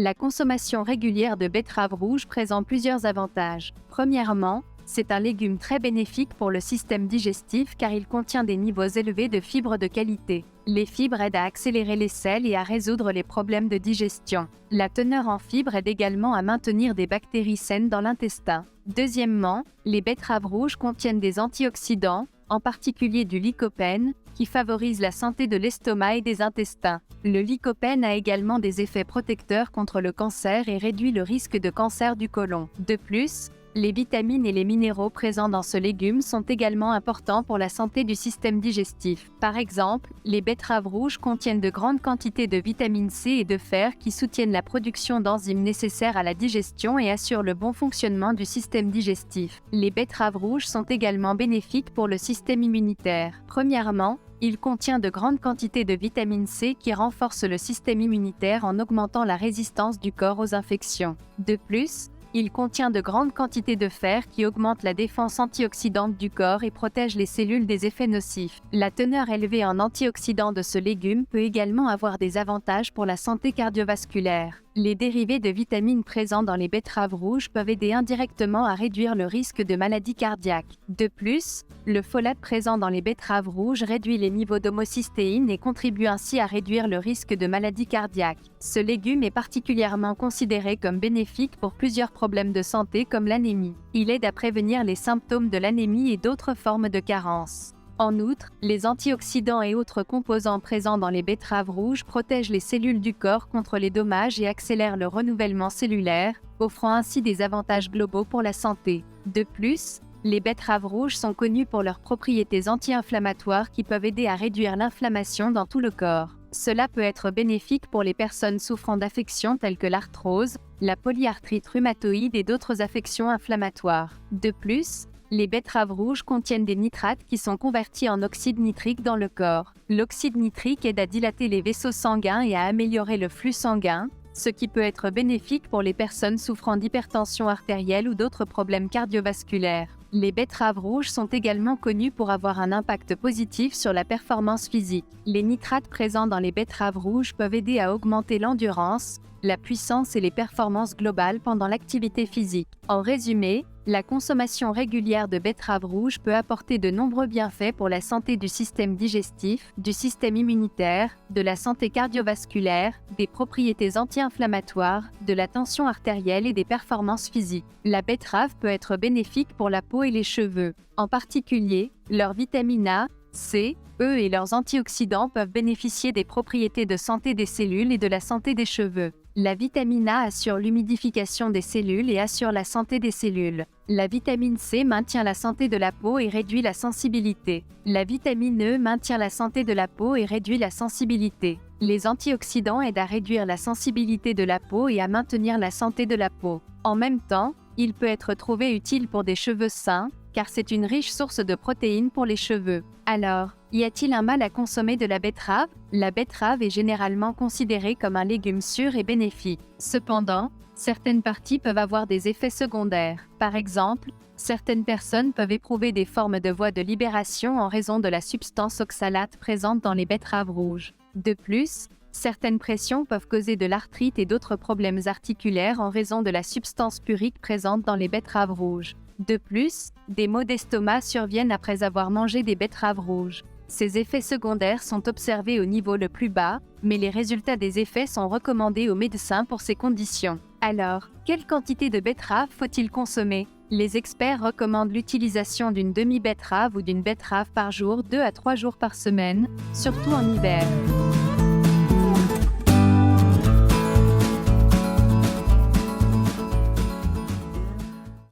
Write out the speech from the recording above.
La consommation régulière de betterave rouge présente plusieurs avantages. Premièrement, c'est un légume très bénéfique pour le système digestif car il contient des niveaux élevés de fibres de qualité. Les fibres aident à accélérer les selles et à résoudre les problèmes de digestion. La teneur en fibres aide également à maintenir des bactéries saines dans l'intestin. Deuxièmement, les betteraves rouges contiennent des antioxydants, en particulier du lycopène, qui favorise la santé de l'estomac et des intestins. Le lycopène a également des effets protecteurs contre le cancer et réduit le risque de cancer du côlon. De plus, les vitamines et les minéraux présents dans ce légume sont également importants pour la santé du système digestif. Par exemple, les betteraves rouges contiennent de grandes quantités de vitamine C et de fer qui soutiennent la production d'enzymes nécessaires à la digestion et assurent le bon fonctionnement du système digestif. Les betteraves rouges sont également bénéfiques pour le système immunitaire. Premièrement, il contient de grandes quantités de vitamine C qui renforcent le système immunitaire en augmentant la résistance du corps aux infections. De plus, il contient de grandes quantités de fer qui augmentent la défense antioxydante du corps et protègent les cellules des effets nocifs. La teneur élevée en antioxydants de ce légume peut également avoir des avantages pour la santé cardiovasculaire. Les dérivés de vitamines présents dans les betteraves rouges peuvent aider indirectement à réduire le risque de maladies cardiaques. De plus, le folate présent dans les betteraves rouges réduit les niveaux d'homocystéine et contribue ainsi à réduire le risque de maladies cardiaques. Ce légume est particulièrement considéré comme bénéfique pour plusieurs problèmes de santé comme l'anémie. Il aide à prévenir les symptômes de l'anémie et d'autres formes de carence. En outre, les antioxydants et autres composants présents dans les betteraves rouges protègent les cellules du corps contre les dommages et accélèrent le renouvellement cellulaire, offrant ainsi des avantages globaux pour la santé. De plus, les betteraves rouges sont connues pour leurs propriétés anti-inflammatoires qui peuvent aider à réduire l'inflammation dans tout le corps. Cela peut être bénéfique pour les personnes souffrant d'affections telles que l'arthrose, la polyarthrite rhumatoïde et d'autres affections inflammatoires. De plus, les betteraves rouges contiennent des nitrates qui sont convertis en oxyde nitrique dans le corps. L'oxyde nitrique aide à dilater les vaisseaux sanguins et à améliorer le flux sanguin, ce qui peut être bénéfique pour les personnes souffrant d'hypertension artérielle ou d'autres problèmes cardiovasculaires. Les betteraves rouges sont également connues pour avoir un impact positif sur la performance physique. Les nitrates présents dans les betteraves rouges peuvent aider à augmenter l'endurance, la puissance et les performances globales pendant l'activité physique. En résumé, la consommation régulière de betteraves rouges peut apporter de nombreux bienfaits pour la santé du système digestif, du système immunitaire, de la santé cardiovasculaire, des propriétés anti-inflammatoires, de la tension artérielle et des performances physiques. La betterave peut être bénéfique pour la peau et les cheveux. En particulier, leurs vitamines A, C, E et leurs antioxydants peuvent bénéficier des propriétés de santé des cellules et de la santé des cheveux. La vitamine A assure l'humidification des cellules et assure la santé des cellules. La vitamine C maintient la santé de la peau et réduit la sensibilité. La vitamine E maintient la santé de la peau et réduit la sensibilité. Les antioxydants aident à réduire la sensibilité de la peau et à maintenir la santé de la peau. En même temps, il peut être trouvé utile pour des cheveux sains, car c'est une riche source de protéines pour les cheveux. Alors, y a-t-il un mal à consommer de la betterave? La betterave est généralement considérée comme un légume sûr et bénéfique. Cependant, certaines parties peuvent avoir des effets secondaires. Par exemple, certaines personnes peuvent éprouver des formes de voies de libération en raison de la substance oxalate présente dans les betteraves rouges. De plus, certaines pressions peuvent causer de l'arthrite et d'autres problèmes articulaires en raison de la substance purique présente dans les betteraves rouges. De plus, des maux d'estomac surviennent après avoir mangé des betteraves rouges. Ces effets secondaires sont observés au niveau le plus bas, mais les résultats des effets sont recommandés aux médecins pour ces conditions. Alors, quelle quantité de betterave faut-il consommer? Les experts recommandent l'utilisation d'une demi-betterave ou d'une betterave par jour 2 à 3 jours par semaine, surtout en hiver.